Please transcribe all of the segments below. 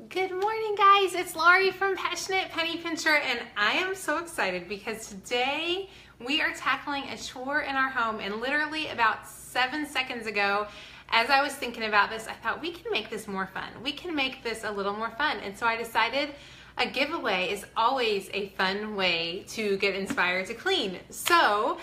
Good morning, guys. It's Laurie from Passionate Penny Pincher, and I am so excited because today we are tackling a chore in our home. And literally about 7 seconds ago, as I was thinking about this, I thought we can make this more fun. We can make this a little more fun. And so I decided a giveaway is always a fun way to get inspired to clean. So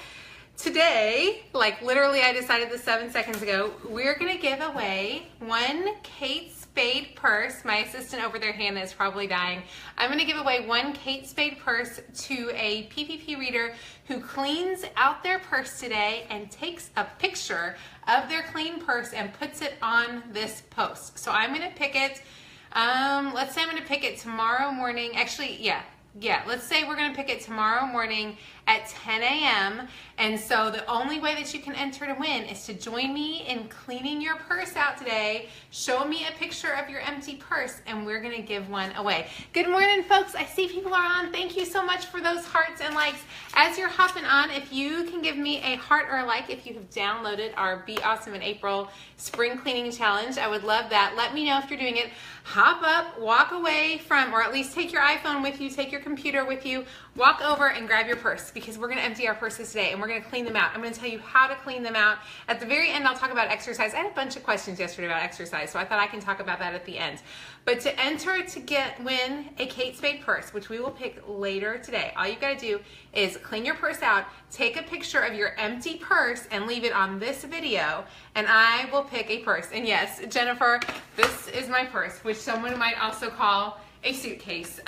today, like literally I decided this 7 seconds ago, we're gonna give away one Kate Spade purse. My assistant over there, Hannah, is probably dying. I'm gonna give away one Kate Spade purse to a PPP reader who cleans out their purse today and takes a picture of their clean purse and puts it on this post. So I'm gonna pick it, let's say I'm gonna pick it tomorrow morning. Actually, yeah, let's say we're gonna pick it tomorrow morning at 10 a.m. And so the only way that you can enter to win is to join me in cleaning your purse out today. Show me a picture of your empty purse and we're gonna give one away. Good morning, folks. I see people are on. Thank you so much for those hearts and likes. As you're hopping on, if you can give me a heart or a like if you have downloaded our Be Awesome in April Spring Cleaning Challenge, I would love that. Let me know if you're doing it. Hop up, walk away from, or at least take your iPhone with you, take your computer with you, walk over and grab your purse because we're gonna empty our purses today and we're gonna clean them out. I'm gonna tell you how to clean them out. At the very end, I'll talk about exercise. I had a bunch of questions yesterday about exercise, so I thought I can talk about that at the end. But to enter to win a Kate Spade purse, which we will pick later today, all you've gotta do is clean your purse out, take a picture of your empty purse and leave it on this video, and I will pick a purse. And yes, Jennifer, this is my purse, which someone might also call a suitcase,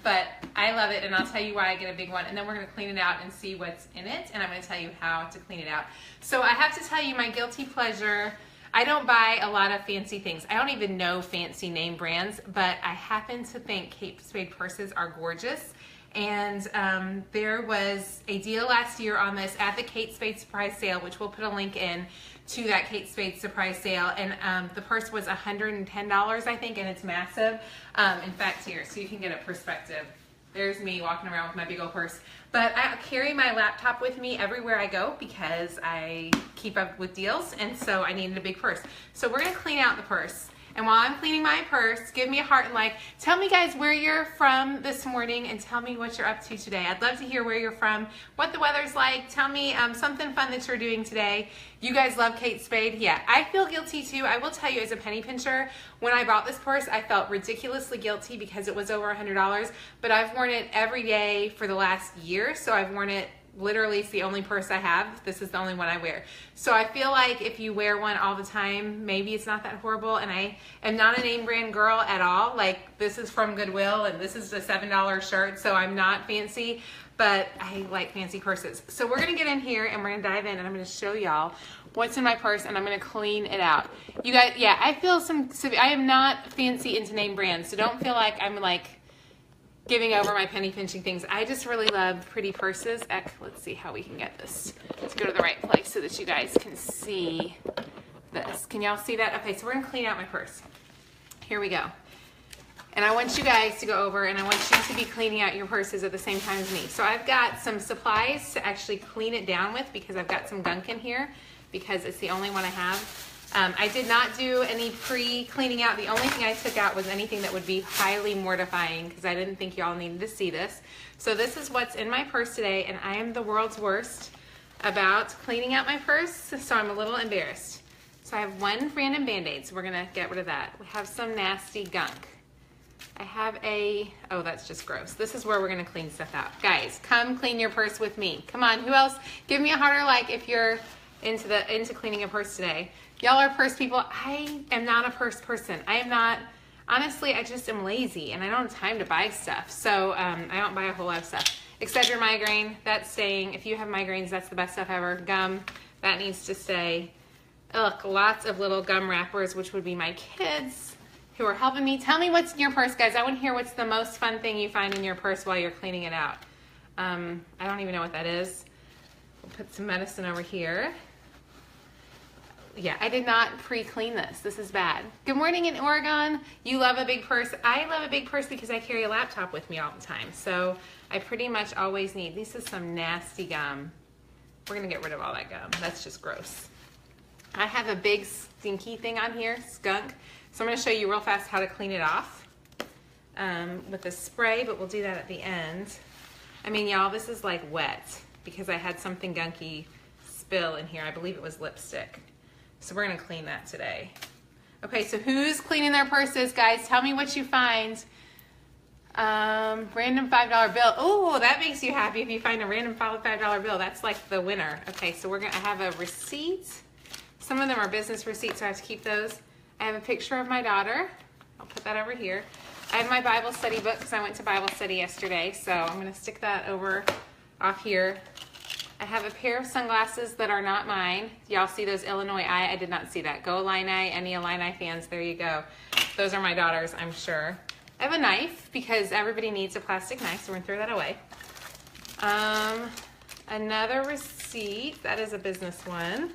but I love it, and I'll tell you why I get a big one, and then we're gonna clean it out and see what's in it, and I'm gonna tell you how to clean it out. So I have to tell you my guilty pleasure. I don't buy a lot of fancy things. I don't even know fancy name brands, but I happen to think Kate Spade purses are gorgeous. And there was a deal last year on this at the Kate Spade surprise sale, which we'll put a link in to that Kate Spade surprise sale. And the purse was $110, I think, and it's massive. In fact, here, so you can get a perspective. There's me walking around with my big old purse. But I carry my laptop with me everywhere I go because I keep up with deals, and so I needed a big purse. So we're gonna clean out the purse. And while I'm cleaning my purse, give me a heart and like. Tell me, guys, where you're from this morning and tell me what you're up to today. I'd love to hear where you're from, what the weather's like. Tell me something fun that you're doing today. You guys love Kate Spade? Yeah, I feel guilty too. I will tell you, as a penny pincher, when I bought this purse, I felt ridiculously guilty because it was over $100, but I've worn it every day for the last year, so I've worn it. Literally, it's the only purse I have. This is the only one I wear. So I feel like if you wear one all the time, maybe it's not that horrible. And I am not a name brand girl at all. Like, this is from Goodwill and this is a $7 shirt, so I'm not fancy, but I like fancy purses. So we're gonna get in here and we're gonna dive in and I'm gonna show y'all what's in my purse and I'm gonna clean it out. You guys, yeah, I feel I am not fancy into name brands, so don't feel like I'm like giving over my penny pinching things. I just really love pretty purses. Let's see how we can get this to go to the right place so that you guys can see this. Can y'all see that? Okay, so we're gonna clean out my purse. Here we go. And I want you guys to go over and I want you to be cleaning out your purses at the same time as me. So I've got some supplies to actually clean it down with because I've got some gunk in here because it's the only one I have. I did not do any pre-cleaning out. The only thing I took out was anything that would be highly mortifying because I didn't think y'all needed to see this. So this is what's in my purse today, and I am the world's worst about cleaning out my purse, so I'm a little embarrassed. So I have one random Band-Aid, so we're gonna get rid of that. We have some nasty gunk. I have oh, that's just gross. This is where we're gonna clean stuff out. Guys, come clean your purse with me. Come on, who else? Give me a heart or like if you're into cleaning a purse today. Y'all are purse people. I am not a purse person. I am not, honestly, I just am lazy and I don't have time to buy stuff. So I don't buy a whole lot of stuff. Excedrin migraine, that's staying. If you have migraines, that's the best stuff ever. Gum, that needs to stay. Ugh, lots of little gum wrappers, which would be my kids who are helping me. Tell me what's in your purse, guys. I want to hear what's the most fun thing you find in your purse while you're cleaning it out. I don't even know what that is. We'll put some medicine over here. Yeah, I did not pre-clean this. This is bad. Good morning in Oregon. You love a big purse. I love a big purse because I carry a laptop with me all the time. So I pretty much always need, this is some nasty gum. We're gonna get rid of all that gum. That's just gross. I have a big stinky thing on here, skunk. So I'm gonna show you real fast how to clean it off. with a spray, but we'll do that at the end. I mean, y'all, this is like wet because I had something gunky spill in here. I believe it was lipstick. So we're gonna clean that today. Okay, so who's cleaning their purses, guys? Tell me what you find. Random $5 bill. Oh, that makes you happy if you find a random $5 bill. That's like the winner. Okay, so I have a receipt. Some of them are business receipts, so I have to keep those. I have a picture of my daughter. I'll put that over here. I have my Bible study book because I went to Bible study yesterday, so I'm going to stick that over off here. I have a pair of sunglasses that are not mine. Y'all see those Illinois Eye? I did not see that. Go Illini, any Illini fans, there you go. Those are my daughter's, I'm sure. I have a knife because everybody needs a plastic knife, so we're going to throw that away. Another receipt, that is a business one.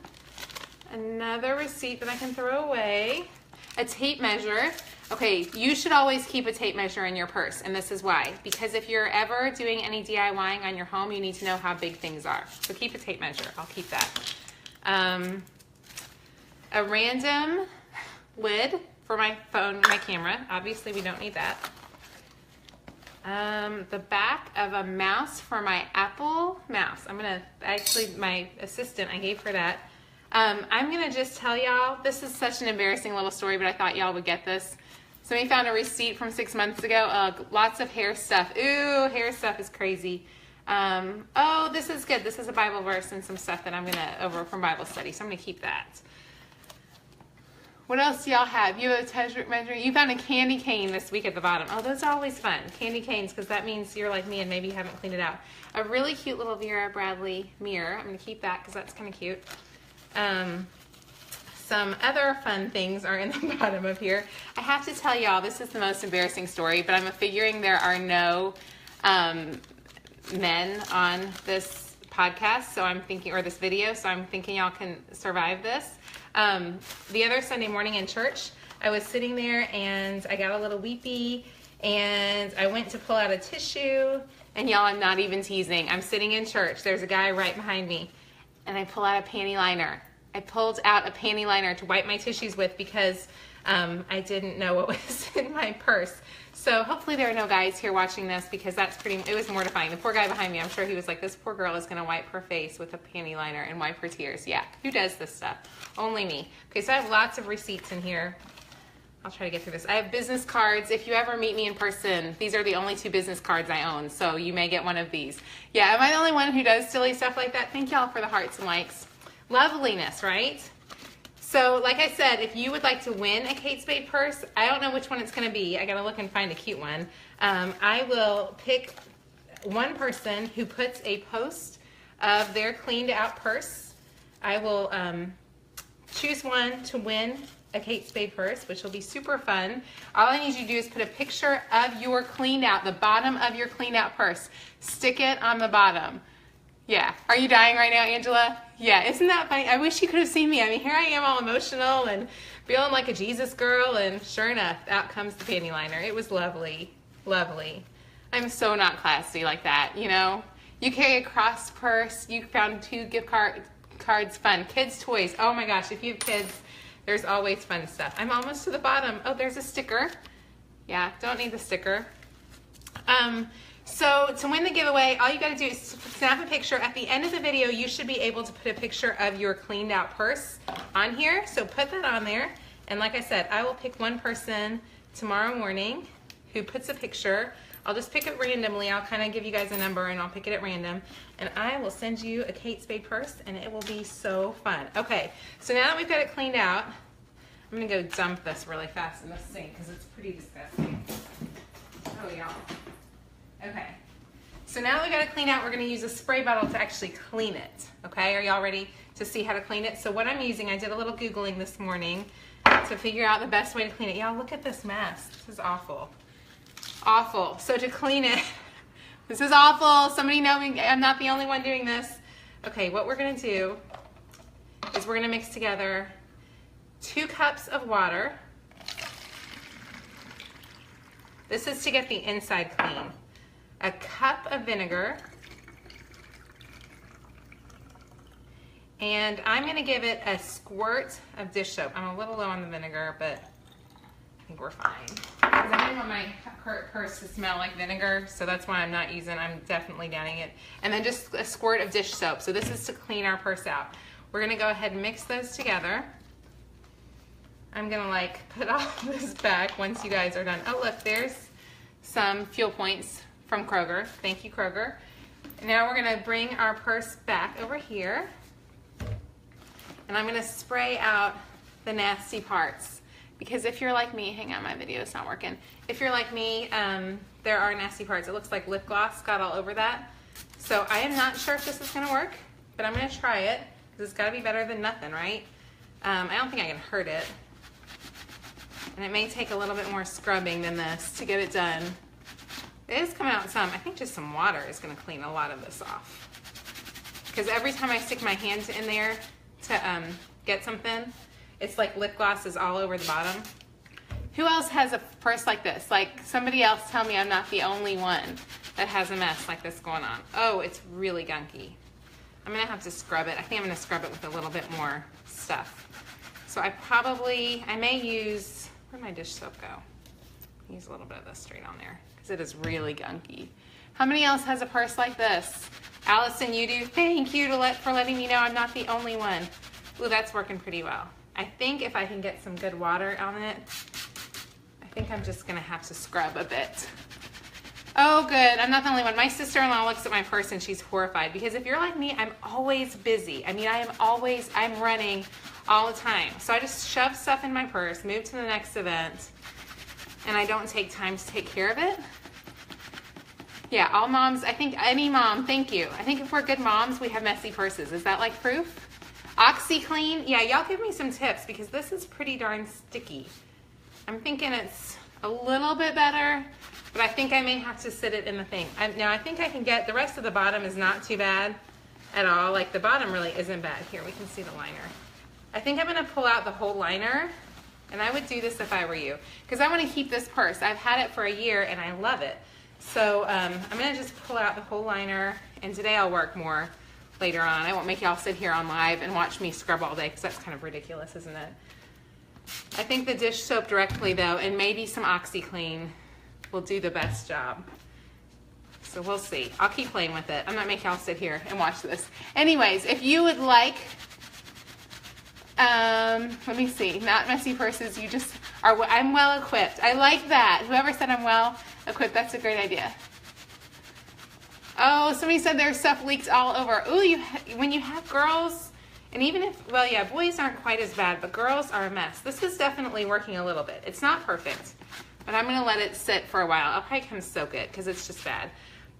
Another receipt that I can throw away. A tape measure. Okay, you should always keep a tape measure in your purse, and this is why. Because if you're ever doing any DIYing on your home, you need to know how big things are. So keep a tape measure. I'll keep that. A random lid for my phone, my camera. Obviously, we don't need that. The back of a mouse for my Apple mouse. My assistant, I gave her that. I'm gonna just tell y'all, this is such an embarrassing little story, but I thought y'all would get this. Somebody found a receipt from 6 months ago. Lots of hair stuff. Ooh, hair stuff is crazy. Oh, this is good. This is a Bible verse and some stuff that I'm gonna over from Bible study, so I'm gonna keep that. What else do y'all have? You have a treasure measure. You found a candy cane this week at the bottom. Oh, those are always fun. Candy canes, because that means you're like me and maybe you haven't cleaned it out. A really cute little Vera Bradley mirror. I'm gonna keep that because that's kind of cute. Some other fun things are in the bottom of here. I have to tell y'all, this is the most embarrassing story, but I'm figuring there are no men on this podcast, so I'm thinking, or this video, so I'm thinking y'all can survive this. The other Sunday morning in church, I was sitting there and I got a little weepy and I went to pull out a tissue, and y'all, I'm not even teasing. I'm sitting in church. There's a guy right behind me, and I pull out a panty liner. I pulled out a panty liner to wipe my tissues with because I didn't know what was in my purse. So hopefully there are no guys here watching this because it was mortifying. The poor guy behind me, I'm sure he was like, this poor girl is gonna wipe her face with a panty liner and wipe her tears. Yeah, who does this stuff? Only me. Okay, so I have lots of receipts in here. I'll try to get through this. I have business cards. If you ever meet me in person, these are the only 2 business cards I own, so you may get one of these. Yeah, am I the only one who does silly stuff like that? Thank y'all for the hearts and likes. Loveliness, right? So, like I said, if you would like to win a Kate Spade purse, I don't know which one it's going to be. I got to look and find a cute one. I will pick one person who puts a post of their cleaned out purse. I will choose one to win a Kate Spade purse, which will be super fun. All I need you to do is put a picture of your cleaned out, the bottom of your cleaned out purse. Stick it on the bottom. Yeah. Are you dying right now, Angela? Yeah. Isn't that funny? I wish you could have seen me. I mean, here I am all emotional and feeling like a Jesus girl, and sure enough, out comes the panty liner. It was lovely. Lovely. I'm so not classy like that, you know? You carry a cross purse. You found 2 gift cards. Fun. Kids' toys. Oh my gosh. If you have kids, there's always fun stuff. I'm almost to the bottom. Oh, there's a sticker. Yeah, don't need the sticker. So to win the giveaway, all you got to do is snap a picture. At the end of the video, you should be able to put a picture of your cleaned out purse on here. So put that on there. And like I said, I will pick one person tomorrow morning who puts a picture. I'll just pick it randomly. I'll kind of give you guys a number and I'll pick it at random. And I will send you a Kate Spade purse and it will be so fun. Okay, so now that we've got it cleaned out, I'm going to go dump this really fast in the sink because it's pretty disgusting. Oh, y'all. Okay, so now that we got it cleaned out, we're going to use a spray bottle to actually clean it. Okay, are y'all ready to see how to clean it? So what I'm using, I did a little Googling this morning to figure out the best way to clean it. Y'all, look at this mess. This is awful. Awful. So to clean it, this is awful. Somebody know me, I'm not the only one doing this. Okay, what we're going to do is we're going to mix together 2 cups of water. This is to get the inside clean. A cup of vinegar, and I'm going to give it a squirt of dish soap. I'm a little low on the vinegar, but I think we're fine. Because I know my purse to smell like vinegar, so that's why I'm not using. I'm definitely downing it. And then just a squirt of dish soap. So this is to clean our purse out. We're gonna go ahead and mix those together. I'm gonna like put all this back once you guys are done. Oh look, there's some fuel points from Kroger. Thank you, Kroger. And now we're gonna bring our purse back over here. And I'm gonna spray out the nasty parts. Because if you're like me, hang on, my video is not working. If you're like me, there are nasty parts. It looks like lip gloss got all over that. So I am not sure if this is gonna work, but I'm gonna try it, because it's gotta be better than nothing, right? I don't think I can hurt it. And it may take a little bit more scrubbing than this to get it done. It is coming out some. I think just some water is gonna clean a lot of this off. Because every time I stick my hand in there to get something, it's like lip gloss is all over the bottom. Who else has a purse like this? Like somebody else tell me I'm not the only one that has a mess like this going on. Oh, it's really gunky. I'm gonna have to scrub it. I think I'm gonna scrub it with a little bit more stuff. So I may use, where'd my dish soap go? Use a little bit of this straight on there because it is really gunky. How many else has a purse like this? Allison, you do? Thank you for letting me know I'm not the only one. Ooh, that's working pretty well. I think if I can get some good water on it, I think I'm just gonna have to scrub a bit. Oh good, I'm not the only one. My sister-in-law looks at my purse and she's horrified because if you're like me, I'm always busy. I mean, I'm running all the time. So I just shove stuff in my purse, move to the next event, and I don't take time to take care of it. Yeah, all moms, I think any mom, thank you. I think if we're good moms, we have messy purses. Is that like proof? OxyClean, yeah, y'all give me some tips because this is pretty darn sticky. I'm thinking it's a little bit better, but I think I may have to sit it in the thing. Now I think I can get, the rest of the bottom is not too bad at all. Like the bottom really isn't bad. Here, we can see the liner. I think I'm gonna pull out the whole liner, and I would do this if I were you, because I wanna keep this purse. I've had it for a year and I love it. So I'm gonna just pull out the whole liner, and today I'll work more later on. I won't make y'all sit here on live and watch me scrub all day, because that's kind of ridiculous, isn't it? I think the dish soap directly though, and maybe some OxyClean will do the best job. So we'll see. I'll keep playing with it. I'm not making y'all sit here and watch this. Anyways, if you would like, let me see, not messy purses, you just are, I'm well equipped. I like that. Whoever said I'm well equipped, that's a great idea. Oh, somebody said their stuff leaks all over. Ooh, when you have girls, and even if, well, yeah, boys aren't quite as bad, but girls are a mess. This is definitely working a little bit. It's not perfect, but I'm gonna let it sit for a while. I'll probably come soak it because it's just bad.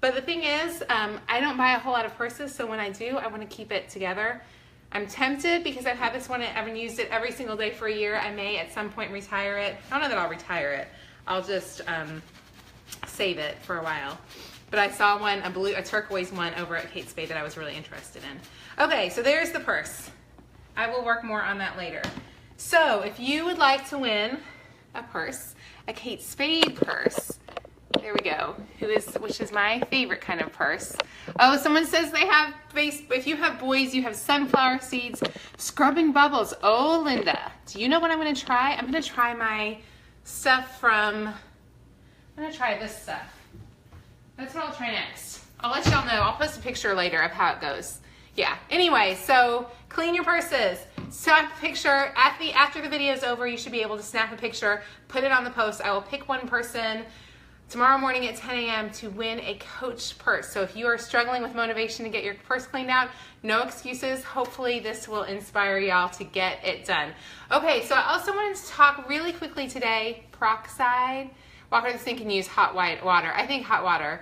But the thing is, I don't buy a whole lot of purses, so when I do, I wanna keep it together. I'm tempted because I've had this one, I haven't used it every single day for a year. I may at some point retire it. I don't know that I'll retire it. I'll just save it for a while. But I saw one, a turquoise one over at Kate Spade that I was really interested in. Okay, so there's the purse. I will work more on that later. So if you would like to win a purse, a Kate Spade purse, there we go, which is my favorite kind of purse. Oh, someone says they have if you have boys, you have sunflower seeds, scrubbing bubbles. Oh, Linda, do you know what I'm gonna try? I'm gonna try my stuff I'm gonna try this stuff. That's what I'll try next. I'll let y'all know. I'll post a picture later of how it goes. Yeah, anyway, so clean your purses. Snap a picture. After the video is over, you should be able to snap a picture, put it on the post. I will pick one person tomorrow morning at 10 a.m. to win a Coach purse. So if you are struggling with motivation to get your purse cleaned out, no excuses. Hopefully this will inspire y'all to get it done. Okay, so I also wanted to talk really quickly today, peroxide. Walker this thing can use hot water. I think hot water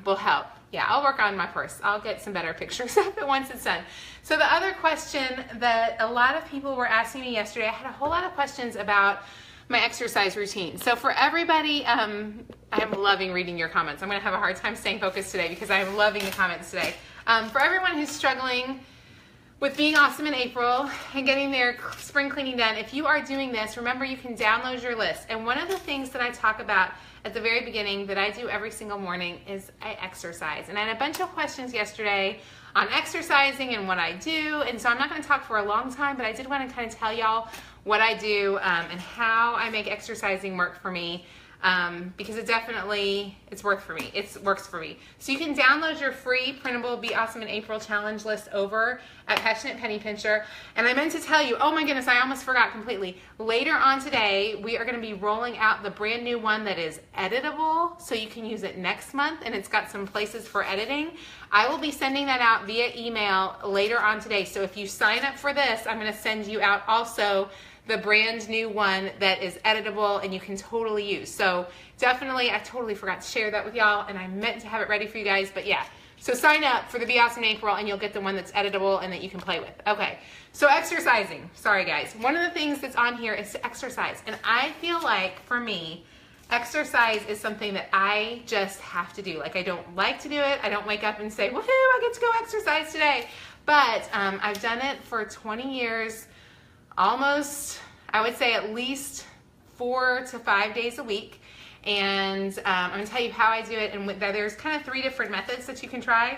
will help. Yeah, I'll work on my purse. I'll get some better pictures of it once it's done. So the other question that a lot of people were asking me yesterday, I had a whole lot of questions about my exercise routine. So for everybody, I'm loving reading your comments. I'm gonna have a hard time staying focused today because I'm loving the comments today. For everyone who's struggling with being awesome in April and getting their spring cleaning done, if you are doing this, remember you can download your list. And one of the things that I talk about at the very beginning that I do every single morning is I exercise. And I had a bunch of questions yesterday on exercising and what I do. And so I'm not gonna talk for a long time, but I did wanna kind of tell y'all what I do and how I make exercising work for me. because it's worked for me. It works for me. So you can download your free printable Be Awesome in April challenge list over at Passionate Penny Pincher. And I meant to tell you, oh my goodness, I almost forgot completely. Later on today, we are going to be rolling out the brand new one that is editable, so you can use it next month, and it's got some places for editing. I will be sending that out via email later on today. So if you sign up for this, I'm going to send you out also the brand new one that is editable and you can totally use. So definitely, I totally forgot to share that with y'all, and I meant to have it ready for you guys, but yeah. So sign up for the Be Awesome in April and you'll get the one that's editable and that you can play with. Okay, so exercising. Sorry guys. One of the things that's on here is to exercise. And I feel like, for me, exercise is something that I just have to do. Like, I don't like to do it. I don't wake up and say, woohoo, I get to go exercise today. But I've done it for 20 years, almost, I would say at least 4 to 5 days a week. And I'm going to tell you how I do it. And there's kind of 3 different methods that you can try.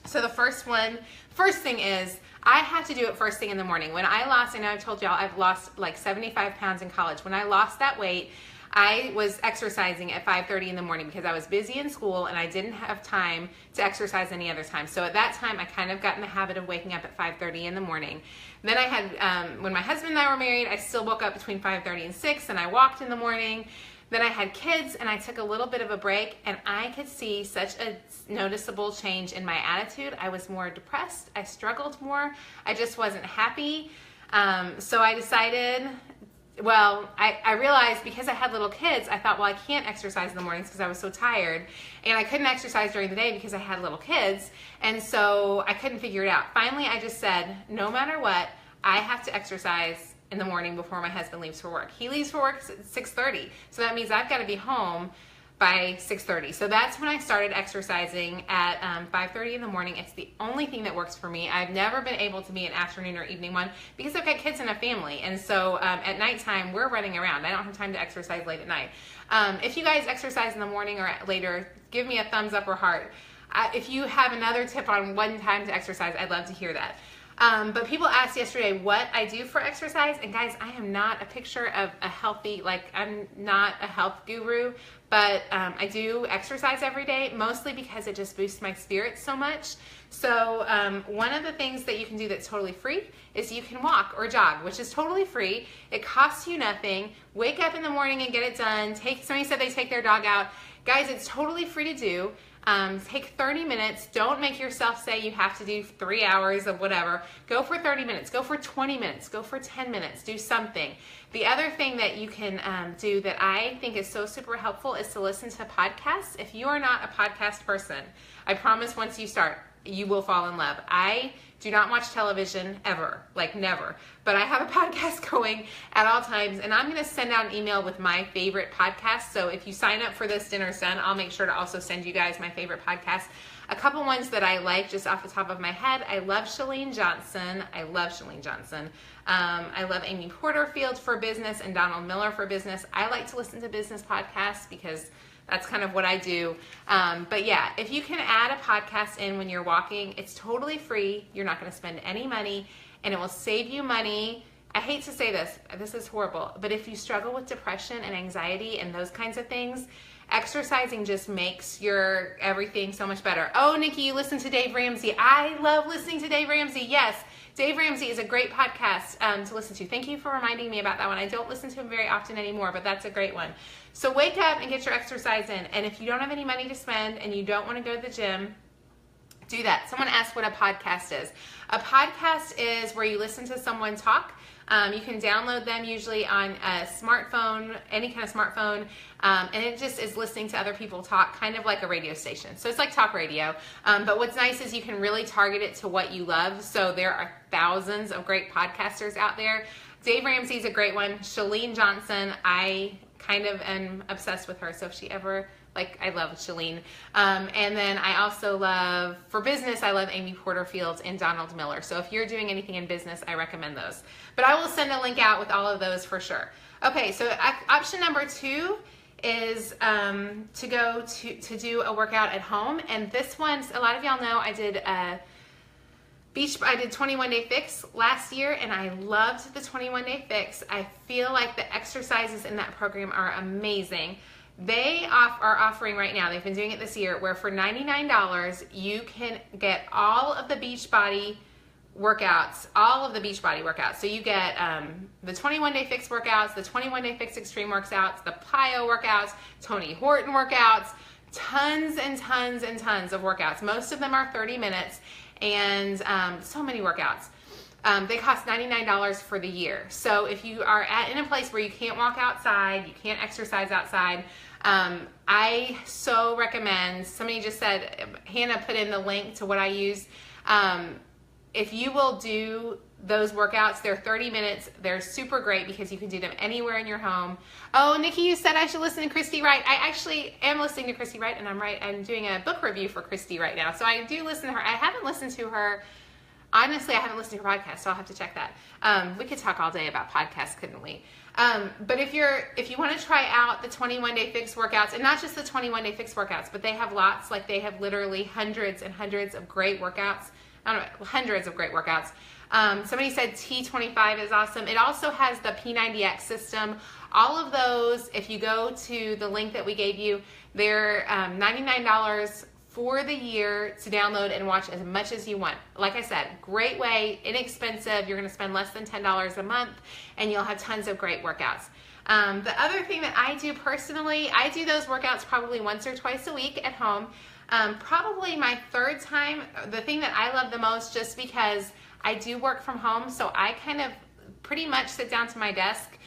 So the first thing is, I have to do it first thing in the morning. When I lost, I know I've told y'all, I've lost like 75 pounds in college. When I lost that weight, I was exercising at 5:30 in the morning because I was busy in school and I didn't have time to exercise any other time. So at that time, I kind of got in the habit of waking up at 5:30 in the morning. Then I had, when my husband and I were married, I still woke up between 5:30 and 6 and I walked in the morning. Then I had kids and I took a little bit of a break, and I could see such a noticeable change in my attitude. I was more depressed. I struggled more. I just wasn't happy. So I decided, well, I realized because I had little kids, I thought, well, I can't exercise in the mornings because I was so tired, and I couldn't exercise during the day because I had little kids, and so I couldn't figure it out. Finally, I just said, no matter what, I have to exercise in the morning before my husband leaves for work. He leaves for work at 6:30, so that means I've got to be home by 6:30. So that's when I started exercising at 5:30 in the morning. It's the only thing that works for me. I've never been able to be an afternoon or evening one because I've got kids and a family, and so at nighttime we're running around. I don't have time to exercise late at night. If you guys exercise in the morning or later, give me a thumbs up or heart. If you have another tip on one time to exercise, I'd love to hear that. But people asked yesterday what I do for exercise, and guys, I am not a picture of a healthy, I'm not a health guru, but I do exercise every day, mostly because it just boosts my spirits so much. So one of the things that you can do that's totally free is you can walk or jog, which is totally free. It costs you nothing. Wake up in the morning and get it done. Somebody said they take their dog out. Guys, it's totally free to do. Take 30 minutes. Don't make yourself say you have to do 3 hours of whatever. Go for 30 minutes. Go for 20 minutes. Go for 10 minutes. Do something. The other thing that you can do that I think is so super helpful is to listen to podcasts. If you are not a podcast person, I promise once you start, you will fall in love. I do not watch television ever, like never, but I have a podcast going at all times, and I'm going to send out an email with my favorite podcasts. So if you sign up for this Dinner's Done, I'll make sure to also send you guys my favorite podcasts. A couple ones that I like just off the top of my head. I love Chalene Johnson. I love Amy Porterfield for business and Donald Miller for business. I like to listen to business podcasts because that's kind of what I do. But yeah, if you can add a podcast in when you're walking, it's totally free. You're not going to spend any money, and it will save you money. I hate to say this is horrible, but if you struggle with depression and anxiety and those kinds of things, exercising just makes your everything so much better. Oh, Nikki, you listen to Dave Ramsey. I love listening to Dave Ramsey. Yes, Dave Ramsey is a great podcast to listen to. Thank you for reminding me about that one. I don't listen to him very often anymore, but that's a great one. So wake up and get your exercise in. And if you don't have any money to spend and you don't want to go to the gym, do that. Someone asked what a podcast is. A podcast is where you listen to someone talk. You can download them usually on a smartphone, any kind of smartphone, and it just is listening to other people talk, kind of like a radio station. So it's like talk radio, but what's nice is you can really target it to what you love. So there are thousands of great podcasters out there. Dave Ramsey's a great one. Chalene Johnson, I kind of am obsessed with her, so if she ever, I love Chalene. And then I also love, for business, I love Amy Porterfield and Donald Miller. So if you're doing anything in business, I recommend those. But I will send a link out with all of those for sure. Okay, so option number 2 is to go to do a workout at home. And this one, a lot of y'all know I did 21 Day Fix last year, and I loved the 21 Day Fix. I feel like the exercises in that program are amazing. They are offering right now, they've been doing it this year, where for $99 you can get all of the Beachbody workouts, So you get the 21-day fix workouts, the 21-day fix extreme workouts, the plyo workouts, Tony Horton workouts, tons and tons and tons of workouts. Most of them are 30 minutes and so many workouts. They cost $99 for the year. So if you are in a place where you can't walk outside, you can't exercise outside, I so recommend, somebody just said, Hannah put in the link to what I use. If you will do those workouts, they're 30 minutes. They're super great because you can do them anywhere in your home. Oh, Nikki, you said I should listen to Christy Wright. I actually am listening to Christy Wright, and I'm doing a book review for Christy right now. So I do listen to her. I haven't listened to her. Honestly, I haven't listened to her podcast, so I'll have to check that. We could talk all day about podcasts, couldn't we? But if you want to try out the 21-day fix workouts, and not just the 21-day fix workouts, but they have lots, like they have literally hundreds and hundreds of great workouts. I don't know, hundreds of great workouts. Somebody said T25 is awesome. It also has the P90X system. All of those, if you go to the link that we gave you, they're $99 for the year to download and watch as much as you want. Like I said, great way, inexpensive. You're going to spend less than $10 a month, and you'll have tons of great workouts. The other thing that I do personally, I do those workouts probably once or twice a week at home. Probably my third time, the thing that I love the most, just because I do work from home, so I kind of pretty much sit down to my desk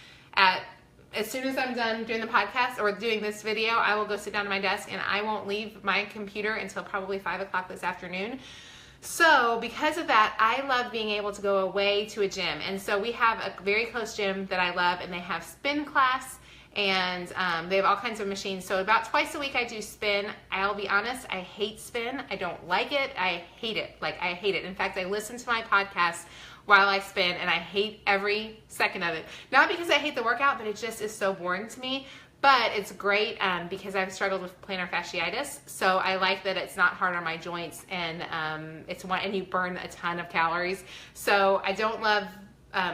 as soon as I'm done doing the podcast or doing this video, I will go sit down to my desk and I won't leave my computer until probably 5 o'clock this afternoon. So because of that, I love being able to go away to a gym. And so we have a very close gym that I love, and they have spin class, and they have all kinds of machines. So about twice a week I do spin. I'll be honest, I hate spin. I don't like it. I hate it. I hate it. In fact, I listen to my podcast while I spin, and I hate every second of it. Not because I hate the workout, but it just is so boring to me. But it's great because I've struggled with plantar fasciitis, so I like that it's not hard on my joints, and and you burn a ton of calories. So I don't love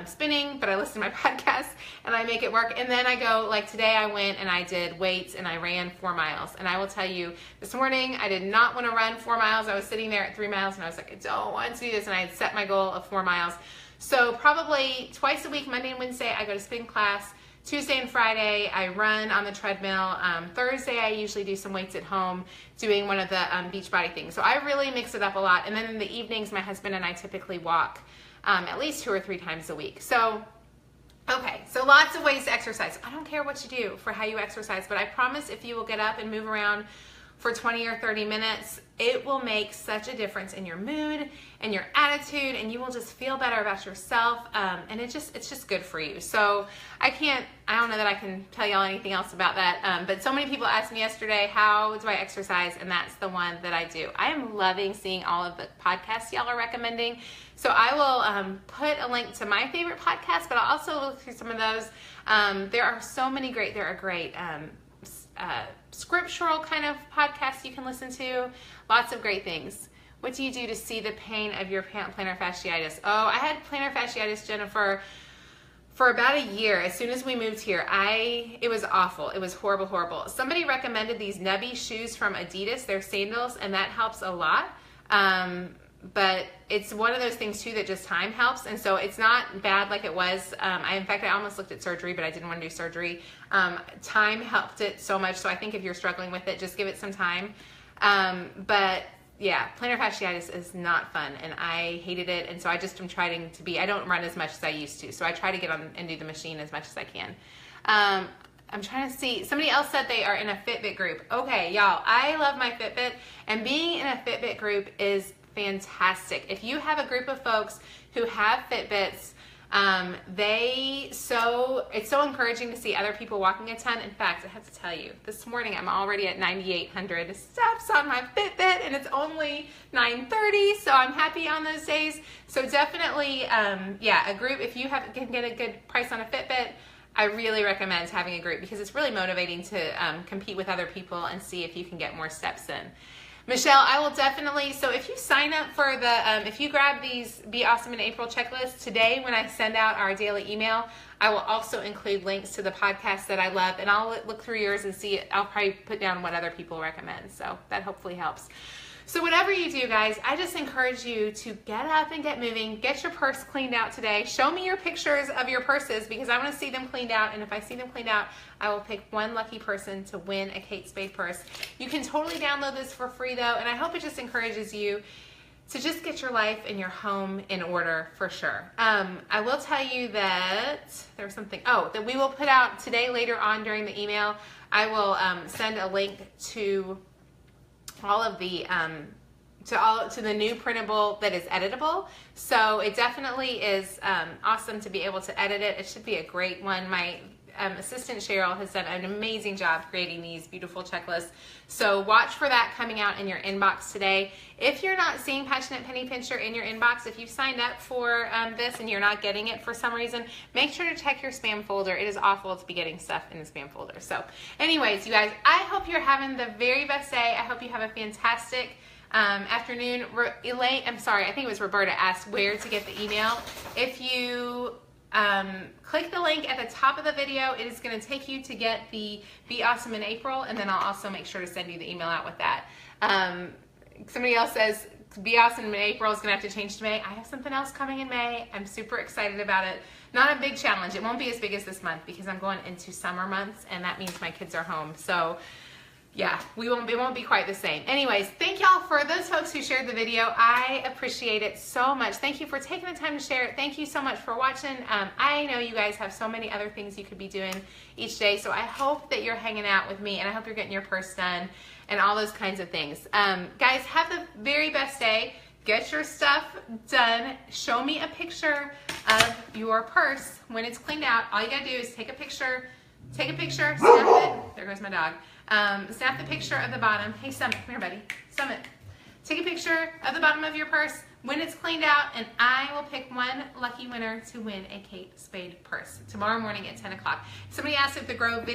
spinning, but I listen to my podcast and I make it work. And then I go, like today I went and I did weights and I ran 4 miles. And I will tell you, this morning I did not want to run 4 miles. I was sitting there at 3 miles and I was like, I don't want to do this. And I had set my goal of 4 miles. So probably twice a week, Monday and Wednesday, I go to spin class. Tuesday and Friday, I run on the treadmill. Thursday, I usually do some weights at home, doing one of the Beachbody things. So I really mix it up a lot. And then in the evenings, my husband and I typically walk at least 2 or 3 times a week. So, okay, so lots of ways to exercise. I don't care what you do for how you exercise, but I promise if you will get up and move around for 20 or 30 minutes, it will make such a difference in your mood and your attitude, and you will just feel better about yourself, and it's just good for you. So I don't know that I can tell y'all anything else about that, but so many people asked me yesterday, how do I exercise? And that's the one that I do. I am loving seeing all of the podcasts y'all are recommending. So I will put a link to my favorite podcast, but I'll also look through some of those. There are so many great, scriptural kind of podcasts you can listen to. Lots of great things. What do you do to see the pain of your plantar fasciitis? Oh, I had plantar fasciitis, Jennifer, for about a year. As soon as we moved here, it was awful. It was horrible, horrible. Somebody recommended these Nubby shoes from Adidas. They're sandals, and that helps a lot. But it's one of those things too that just time helps, and so it's not bad like it was. In fact, I almost looked at surgery, but I didn't want to do surgery. Time helped it so much, so I think if you're struggling with it, just give it some time. But yeah, plantar fasciitis is not fun, and I hated it, and so I just am trying to I don't run as much as I used to, so I try to get on and do the machine as much as I can. I'm trying to see, somebody else said they are in a Fitbit group. Okay, y'all, I love my Fitbit, and being in a Fitbit group is fantastic. If you have a group of folks who have Fitbits, it's so encouraging to see other people walking a ton. In fact, I have to tell you, this morning I'm already at 9,800 steps on my Fitbit, and it's only 9:30, so I'm happy on those days. So definitely, a group, if you can get a good price on a Fitbit, I really recommend having a group because it's really motivating to compete with other people and see if you can get more steps in. Michelle, I will definitely, so if you sign up for if you grab these Be Awesome in April checklist today when I send out our daily email, I will also include links to the podcasts that I love, and I'll look through yours and see it. I'll probably put down what other people recommend, so that hopefully helps. So whatever you do, guys, I just encourage you to get up and get moving. Get your purse cleaned out today. Show me your pictures of your purses because I want to see them cleaned out. And if I see them cleaned out, I will pick one lucky person to win a Kate Spade purse. You can totally download this for free, though, and I hope it just encourages you to just get your life and your home in order for sure. I will tell you that there was something, that we will put out today later on during the email. I will send a link to all of the to the new printable that is editable. So it definitely is awesome to be able to edit it. It should be a great one. My assistant Cheryl has done an amazing job creating these beautiful checklists. So watch for that coming out in your inbox today. If you're not seeing Passionate Penny Pincher in your inbox, if you've signed up for this and you're not getting it for some reason, make sure to check your spam folder. It is awful to be getting stuff in the spam folder. So anyways, you guys, I hope you're having the very best day. I hope you have a fantastic afternoon. Elaine, I'm sorry, I think it was Roberta asked where to get the email. If you click the link at the top of the video, it is going to take you to get the Be Awesome in April, and then I'll also make sure to send you the email out with that. Somebody else says Be Awesome in April is going to have to change to May. I have something else coming in May. I'm super excited about it. Not a big challenge. It won't be as big as this month because I'm going into summer months, and that means my kids are home. So yeah, it won't be quite the same. Anyways, thank y'all for those folks who shared the video. I appreciate it so much. Thank you for taking the time to share it. Thank you so much for watching. I know you guys have so many other things you could be doing each day, so I hope that you're hanging out with me, and I hope you're getting your purse done and all those kinds of things. Guys, have the very best day. Get your stuff done. Show me a picture of your purse when it's cleaned out. All you gotta do is take a picture, snap it. There goes my dog. Snap the picture of the bottom. Hey, Summit, come here, buddy. Summit. Take a picture of the bottom of your purse when it's cleaned out, and I will pick one lucky winner to win a Kate Spade purse tomorrow morning at 10 o'clock. Somebody asked if the Grove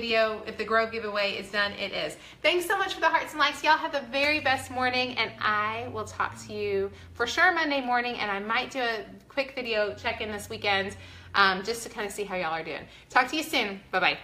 giveaway is done. It is. Thanks so much for the hearts and likes. Y'all have the very best morning, and I will talk to you for sure Monday morning, and I might do a quick video check-in this weekend just to kind of see how y'all are doing. Talk to you soon. Bye-bye.